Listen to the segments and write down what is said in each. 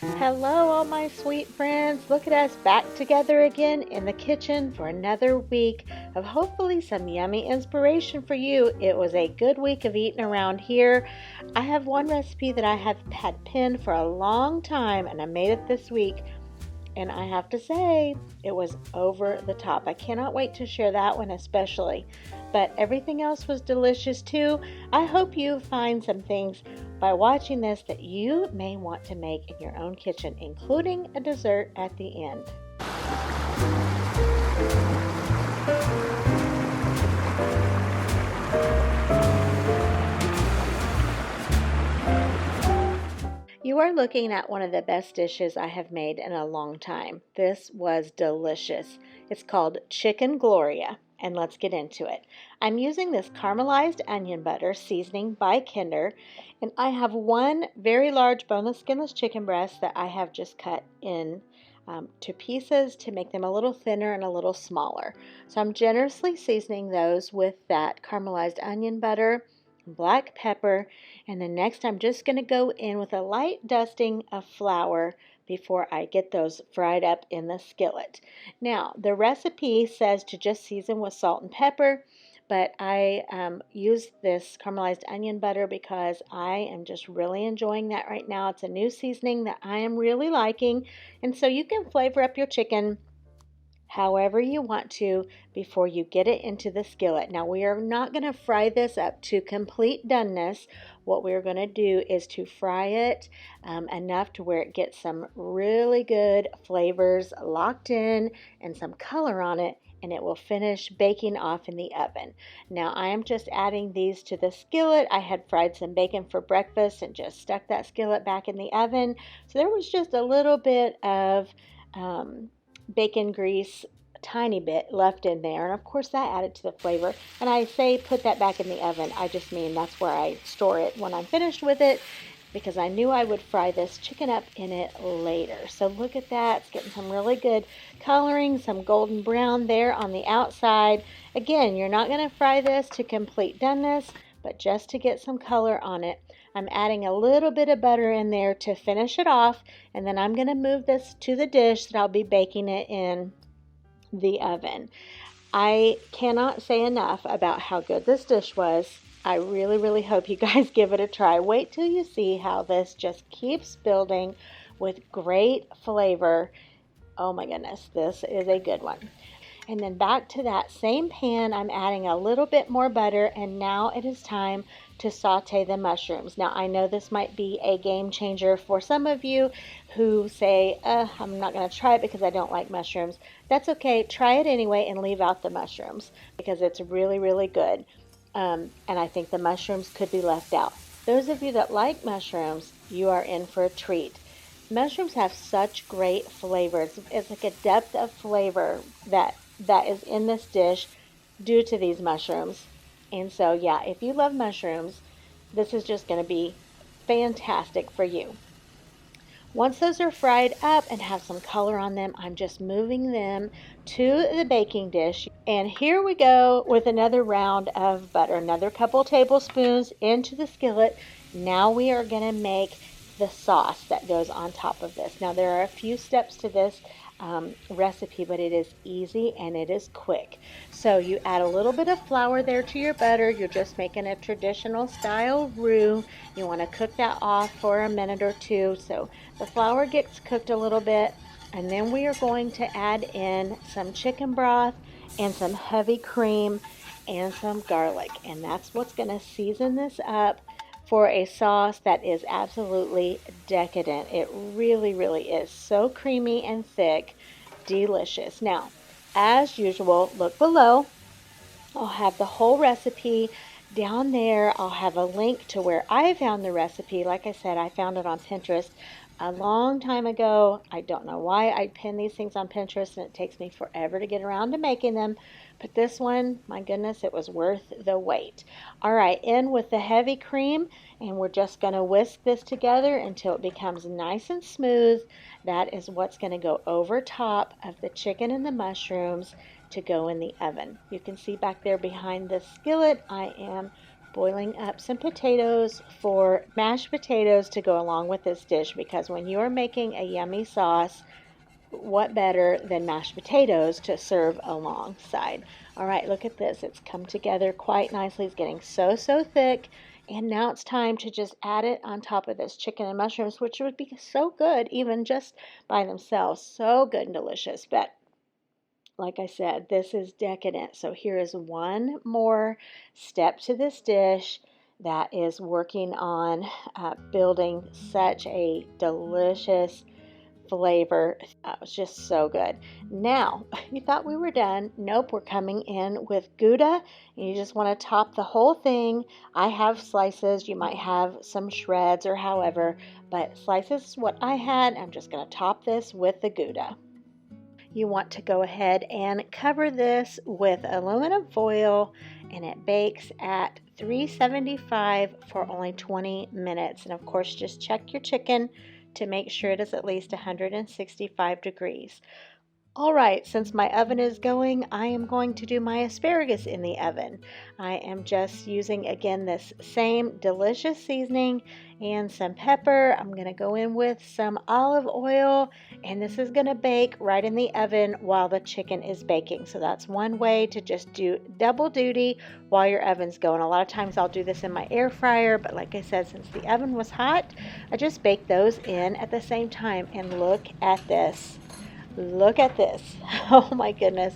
Hello, all my sweet friends. Look at us back together again in the kitchen for another week of hopefully some yummy inspiration for you. It was a good week of eating around here. I have one recipe that I have had pinned for a long time, and I made it this week. And I have to say, it was over the top. I cannot wait to share that one, especially. But everything else was delicious too. I hope you find some things by watching this that you may want to make in your own kitchen, including a dessert at the end. You are looking at one of the best dishes I have made in a long time. This was delicious. It's called Chicken Gloria, and let's get into it. I'm using this caramelized onion butter seasoning by Kinder, and I have one very large boneless skinless chicken breast that I have just cut in to pieces to make them a little thinner and a little smaller. So I'm generously seasoning those with that caramelized onion butter, black pepper, and then next I'm just going to go in with a light dusting of flour before I get those fried up in the skillet. Now, the recipe says to just season with salt and pepper, but I use this caramelized onion butter because I am just really enjoying that right now. It's a new seasoning that I am really liking, and so you can flavor up your chicken however you want to before you get it into the skillet. Now, we are not going to fry this up to complete doneness. What we're going to do is to fry it enough to where it gets some really good flavors locked in and some color on it, and it will finish baking off in the oven. Now, I am just adding these to the skillet. I had fried some bacon for breakfast and just stuck that skillet back in the oven. So there was just a little bit of bacon grease, a tiny bit left in there, and of course that added to the flavor. And I say put that back in the oven, I just mean that's where I store it when I'm finished with it, because I knew I would fry this chicken up in it later. So look at that, it's getting some really good coloring, some golden brown there on the outside. Again, you're not going to fry this to complete doneness, but just to get some color on it. I'm adding a little bit of butter in there to finish it off, and then I'm going to move this to the dish that I'll be baking it in the oven. I cannot say enough about how good this dish was. I really, really hope you guys give it a try. Wait till you see how this just keeps building with great flavor. Oh my goodness, this is a good one. And then back to that same pan, I'm adding a little bit more butter, and now it is time to saute the mushrooms. Now, I know this might be a game changer for some of you who say, I'm not going to try it because I don't like mushrooms. That's okay. Try it anyway and leave out the mushrooms because it's really, really good. And I think the mushrooms could be left out. Those of you that like mushrooms, you are in for a treat. Mushrooms have such great flavors. It's like a depth of flavor that is in this dish due to these mushrooms. And so, yeah, if you love mushrooms, this is just going to be fantastic for you. Once those are fried up and have some color on them, I'm just moving them to the baking dish. And here we go with another round of butter, another couple tablespoons into the skillet. Now we are going to make the sauce that goes on top of this. Now, there are a few steps to this recipe, but it is easy and it is quick. So you add a little bit of flour there to your butter. You're just making a traditional style roux. You want to cook that off for a minute or two so the flour gets cooked a little bit, and then we are going to add in some chicken broth and some heavy cream and some garlic, and that's what's going to season this up for a sauce that is absolutely decadent. It really, really is so creamy and thick, delicious. Now, as usual, look below. I'll have the whole recipe down there. I'll have a link to where I found the recipe. Like I said, I found it on Pinterest a long time ago. I don't know why I pin these things on Pinterest and it takes me forever to get around to making them. But this one, my goodness, it was worth the wait. All right, in with the heavy cream, and we're just going to whisk this together until it becomes nice and smooth. That is what's going to go over top of the chicken and the mushrooms to go in the oven. You can see back there behind the skillet, I am boiling up some potatoes for mashed potatoes to go along with this dish, because when you are making a yummy sauce, what better than mashed potatoes to serve alongside? All right, look at this. It's come together quite nicely. It's getting so thick. And now it's time to just add it on top of this chicken and mushrooms, which would be so good even just by themselves. So good and delicious. But like I said, this is decadent. So here is one more step to this dish that is working on building such a delicious flavor. It's just so good. Now, you thought we were done. Nope, we're coming in with Gouda. And you just want to top the whole thing. I have slices. You might have some shreds or however, but slices is what I had. I'm just going to top this with the Gouda. You want to go ahead and cover this with aluminum foil, and it bakes at 375 for only 20 minutes. And of course, just check your chicken to make sure it is at least 165 degrees. All right, since my oven is going, I am going to do my asparagus in the oven. I am just using, again, this same delicious seasoning and some pepper. I'm going to go in with some olive oil, and this is going to bake right in the oven while the chicken is baking. So that's one way to just do double duty while your oven's going. A lot of times I'll do this in my air fryer, but like I said, since the oven was hot, I just baked those in at the same time. And look at this. Look at this. Oh my goodness.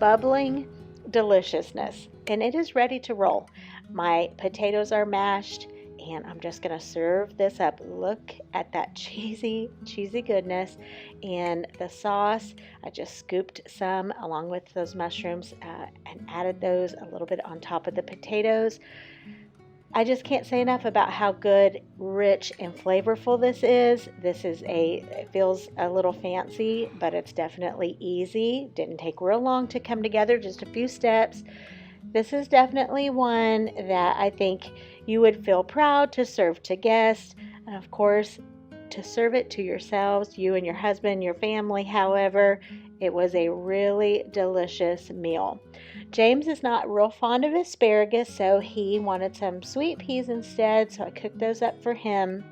Bubbling deliciousness. And it is ready to roll. My potatoes are mashed, and I'm just going to serve this up. Look at that cheesy goodness. And the sauce, I just scooped some along with those mushrooms and added those a little bit on top of the potatoes. I just can't say enough about how good, rich, and flavorful this is. It feels a little fancy, but it's definitely easy. Didn't take real long to come together, just a few steps. This is definitely one that I think you would feel proud to serve to guests, and of course, to serve it to yourselves, you and your husband, your family, however. It was a really delicious meal. James is not real fond of asparagus, so he wanted some sweet peas instead, so I cooked those up for him.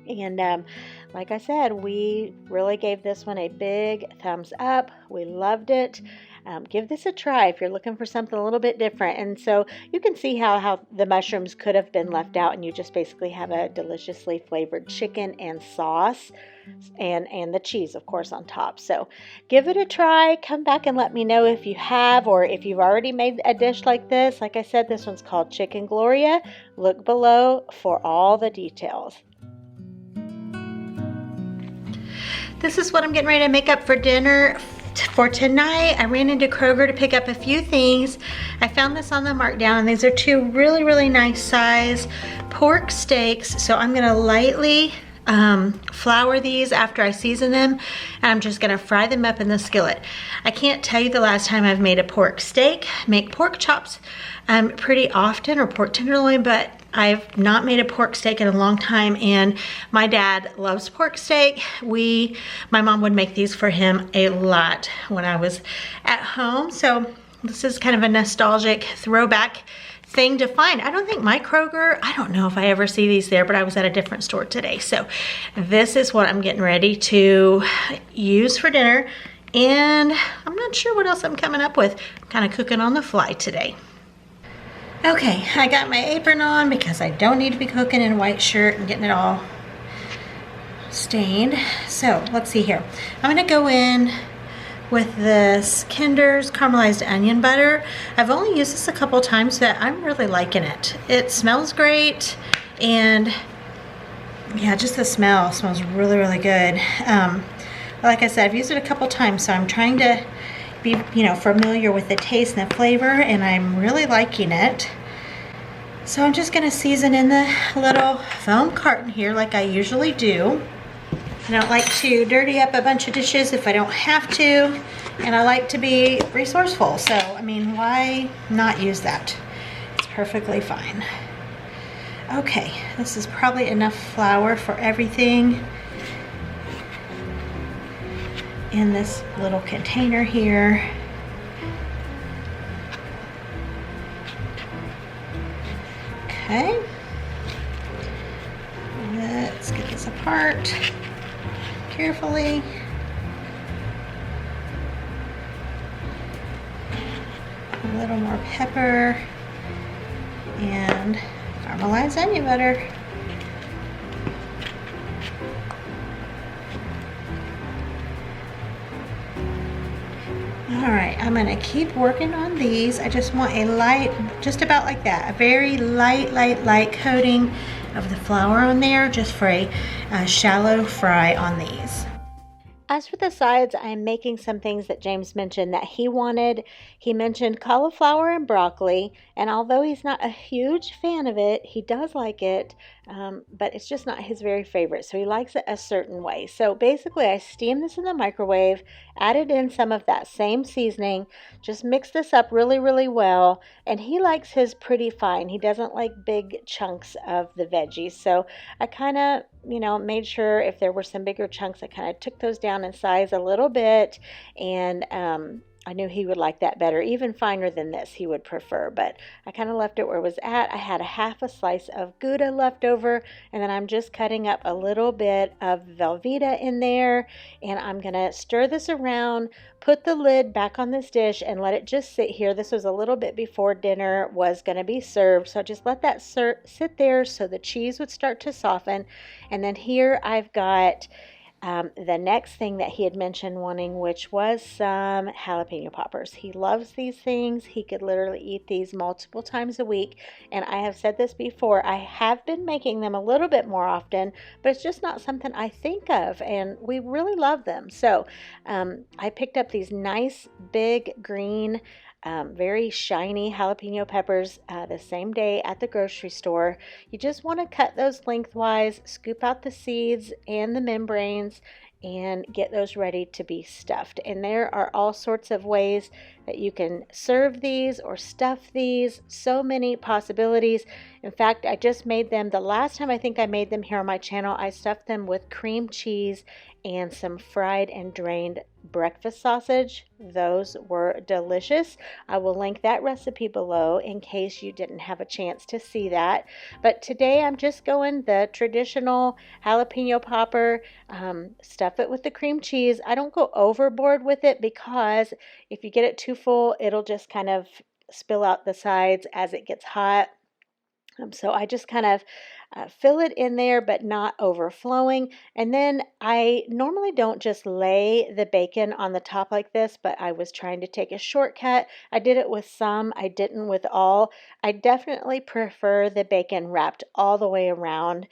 And like I said, we really gave this one a big thumbs up. We loved it. Give this a try if you're looking for something a little bit different. And so you can see how the mushrooms could have been left out, and you just basically have a deliciously flavored chicken and sauce, and the cheese, of course, on top. So give it a try. Come back and let me know if you have, or if you've already made a dish like this. Like I said, this one's called Chicken Gloria. Look below for all the details. This is what I'm getting ready to make up for dinner for tonight. I ran into Kroger to pick up a few things. I found this on the markdown, and these are two really nice size pork steaks. So I'm gonna lightly flour these after I season them, and I'm just gonna fry them up in the skillet. I can't tell you the last time I've made a pork steak. Make pork chops pretty often, or pork tenderloin, but I've not made a pork steak in a long time, and my dad loves pork steak. My mom would make these for him a lot when I was at home. So this is kind of a nostalgic throwback thing to find. I don't think my Kroger, I don't know if I ever see these there, but I was at a different store today. So this is what I'm getting ready to use for dinner, and I'm not sure what else I'm coming up with. I'm kind of cooking on the fly today. Okay, I got my apron on because I don't need to be cooking in a white shirt and getting it all stained. So let's see here. I'm gonna go in with this Kinder's caramelized onion butter. I've only used this a couple times, but I'm really liking it. It smells great, and yeah, just the smell smells really good. Like I said, I've used it a couple times, so I'm trying to be, familiar with the taste and the flavor, and I'm really liking it. So I'm just gonna season in the little foam carton here like I usually do. I don't like to dirty up a bunch of dishes if I don't have to, and I like to be resourceful. So, I mean, why not use that? It's perfectly fine. Okay, this is probably enough flour for everything in this little container here. Okay. Let's get this apart carefully. A little more pepper and caramelized onion butter. All right, I'm gonna keep working on these. I just want a light, just about like that, a very light coating of the flour on there, just for a shallow fry on these. As for the sides, I'm making some things that James mentioned that he wanted. He mentioned cauliflower and broccoli, and although he's not a huge fan of it, he does like it, but it's just not his very favorite, so he likes it a certain way. So basically, I steamed this in the microwave, added in some of that same seasoning, just mix this up really well, and he likes his pretty fine. He doesn't like big chunks of the veggies, so I kind of, made sure if there were some bigger chunks, I kind of took those down in size a little bit, and I knew he would like that better. Even finer than this he would prefer, but I kind of left it where it was at. I had a half a slice of Gouda left over, and then I'm just cutting up a little bit of Velveeta in there, and I'm gonna stir this around, put the lid back on this dish, and let it just sit here. This was a little bit before dinner was gonna be served, so I just let that sit there so the cheese would start to soften. And then here I've got the next thing that he had mentioned wanting, which was some jalapeno poppers. He loves these things. He could literally eat these multiple times a week. And I have said this before, I have been making them a little bit more often, but it's just not something I think of. And we really love them. So I picked up these nice big green very shiny jalapeno peppers the same day at the grocery store. You just want to cut those lengthwise, scoop out the seeds and the membranes, and get those ready to be stuffed. And there are all sorts of ways that you can serve these or stuff these. So many possibilities. In fact, I just made them the last time I think I made them here on my channel. I stuffed them with cream cheese and some fried and drained breakfast sausage. Those were delicious. I will link that recipe below in case you didn't have a chance to see that. But today I'm just going the traditional jalapeno popper, stuff it with the cream cheese. I don't go overboard with it because if you get it too full, it'll just kind of spill out the sides as it gets hot. So I just kind of fill it in there, but not overflowing. And then I normally don't just lay the bacon on the top like this, but I was trying to take a shortcut. I did it with some, I didn't with all. I definitely prefer the bacon wrapped all the way around.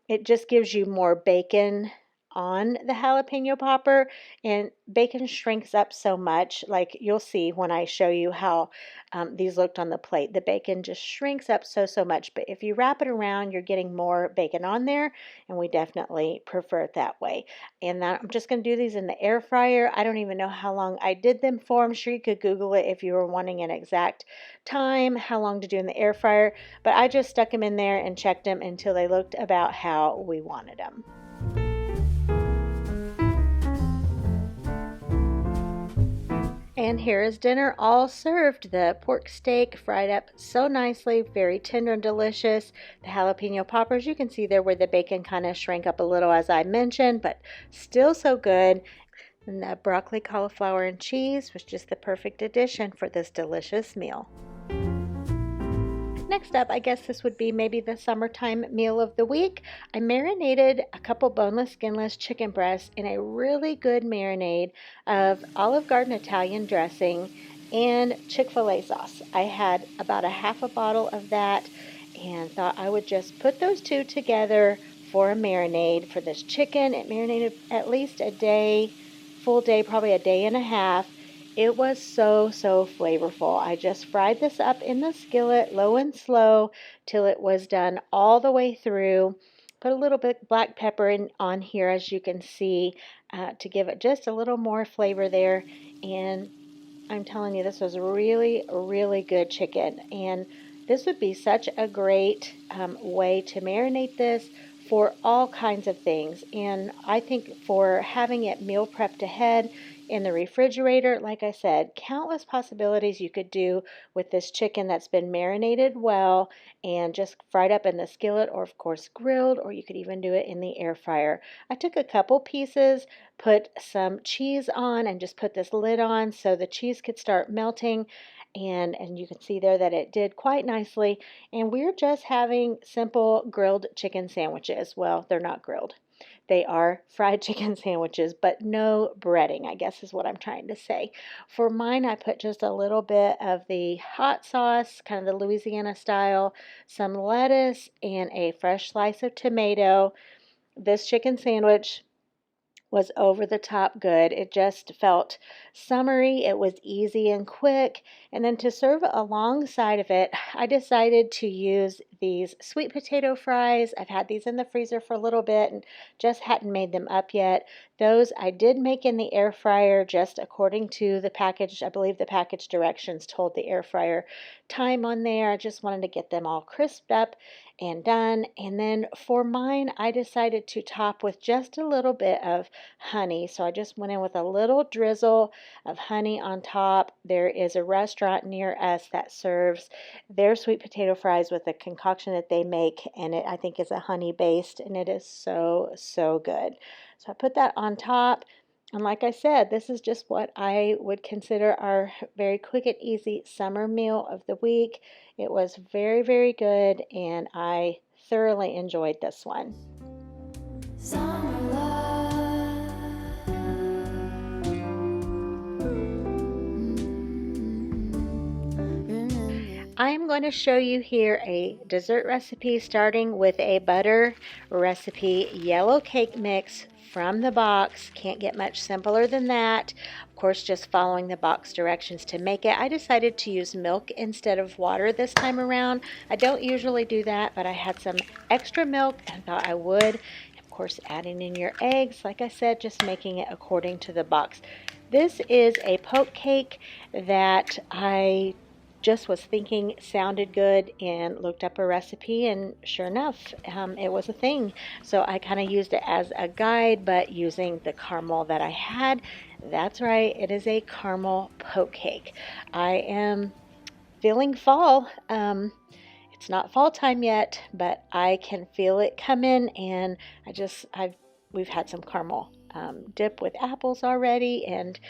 It just gives you more bacon on the jalapeno popper, and bacon shrinks up so much. Like you'll see when I show you how these looked on the plate. The bacon just shrinks up so much, but if you wrap it around, you're getting more bacon on there, and we definitely prefer it that way. And I'm just going to do these in the air fryer. I don't even know how long I did them for. I'm sure you could Google it if you were wanting an exact time, how long to do in the air fryer, but I just stuck them in there and checked them until they looked about how we wanted them. And here is dinner all served. The pork steak fried up so nicely, very tender and delicious. The jalapeno poppers, you can see there where the bacon kind of shrank up a little as I mentioned, but still so good. And the broccoli, cauliflower, and cheese was just the perfect addition for this delicious meal. Next up, I guess this would be maybe the summertime meal of the week. I marinated a couple boneless, skinless chicken breasts in a really good marinade of Olive Garden Italian dressing and Chick-fil-A sauce. I had about a half a bottle of that and thought I would just put those two together for a marinade for this chicken. It marinated at least a day, full day, probably a day and a half. It was so flavorful. I just fried this up in the skillet, low and slow, till it was done all the way through. Put a little bit black pepper on here, as you can see, to give it just a little more flavor there. And I'm telling you, this was really good chicken. And this would be such a great way to marinate this for all kinds of things. And I think for having it meal prepped ahead in the refrigerator, like I said, countless possibilities you could do with this chicken that's been marinated well and just fried up in the skillet, or of course grilled, or you could even do it in the air fryer. I took a couple pieces, put some cheese on, and just put this lid on so the cheese could start melting. And you can see there that it did quite nicely. And we're just having simple grilled chicken sandwiches. Well, they're not grilled. They are fried chicken sandwiches, but no breading, I guess is what I'm trying to say. For mine, I put just a little bit of the hot sauce, kind of the Louisiana style, some lettuce, and a fresh slice of tomato. This chicken sandwich was over the top good. It just felt summery. It was easy and quick. And then to serve alongside of it, I decided to use these sweet potato fries. I've had these in the freezer for a little bit and just hadn't made them up yet. Those I did make in the air fryer just according to the package. I believe the package directions told the air fryer time on there. I just wanted to get them all crisped up and done. And then for mine, I decided to top with just a little bit of honey. So I just went in with a little drizzle of honey on top. There is a restaurant near us that serves their sweet potato fries with a concoction that they make, and it I think is a honey based, and it is so good. So I put that on top. And like I said, this is just what I would consider our very quick and easy summer meal of the week. It was very good, and I thoroughly enjoyed this one. Summer love. I am going to show you here a dessert recipe starting with a butter recipe yellow cake mix from the box. Can't get much simpler than that. Of course, just following the box directions to make it. I decided to use milk instead of water this time around. I don't usually do that, but I had some extra milk and thought I would. Of course, adding in your eggs, like I said, just making it according to the box. This is a poke cake that I just was thinking sounded good and looked up a recipe, and sure enough, it was a thing. So I kind of used it as a guide, but using the caramel that I had. That's right, it is a caramel poke cake. I am feeling fall. It's not fall time yet, but I can feel it coming, and we've had some caramel dip with apples already, and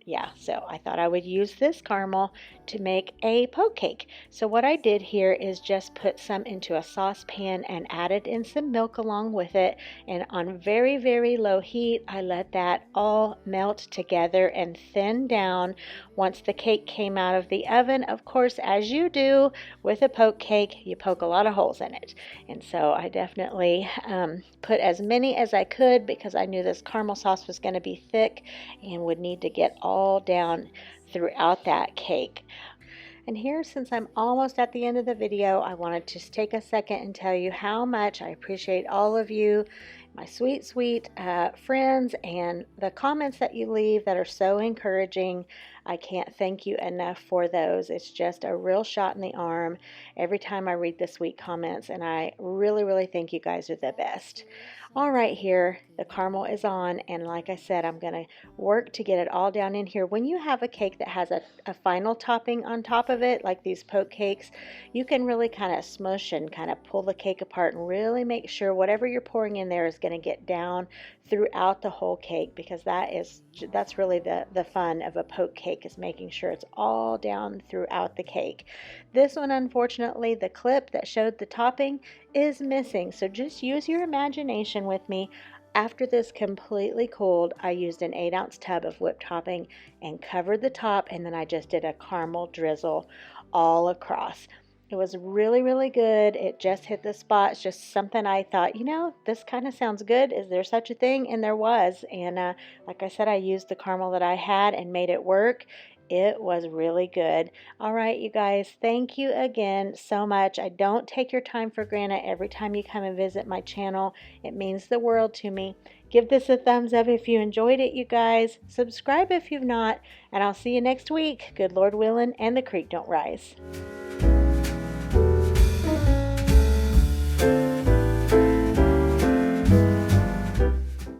yeah, so I thought I would use this caramel to make a poke cake. So what I did here is just put some into a saucepan and added in some milk along with it. And on very low heat, I let that all melt together and thin down. Once the cake came out of the oven, of course, as you do with a poke cake, you poke a lot of holes in it. And so I definitely put as many as I could because I knew this caramel sauce was going to be thick and would need to get all down throughout that cake. And here, since I'm almost at the end of the video, I wanted to just take a second and tell you how much I appreciate all of you, my sweet friends, and the comments that you leave that are so encouraging. I can't thank you enough for those. It's just a real shot in the arm every time I read the sweet comments, and I really think you guys are the best. All right, here the caramel is on, and like I said, I'm going to work to get it all down in here. When you have a cake that has a final topping on top of it, like these poke cakes, you can really kind of smush and kind of pull the cake apart and really make sure whatever you're pouring in there is going to get down throughout the whole cake, because that's really the fun of a poke cake, is making sure it's all down throughout the cake. This one, unfortunately, the clip that showed the topping is missing, so just use your imagination with me. After this completely cooled, I used an 8-ounce tub of whipped topping and covered the top, and then I just did a caramel drizzle all across. It was really good. It just hit the spot. It's just something I thought, this kind of sounds good. Is there such a thing? And there was. And like I said, I used the caramel that I had and made it work. It was really good. All right, you guys, thank you again so much. I don't take your time for granted every time you come and visit my channel. It means the world to me. Give this a thumbs up if you enjoyed it, you guys. Subscribe if you've not, and I'll see you next week. Good Lord willing, and the creek don't rise.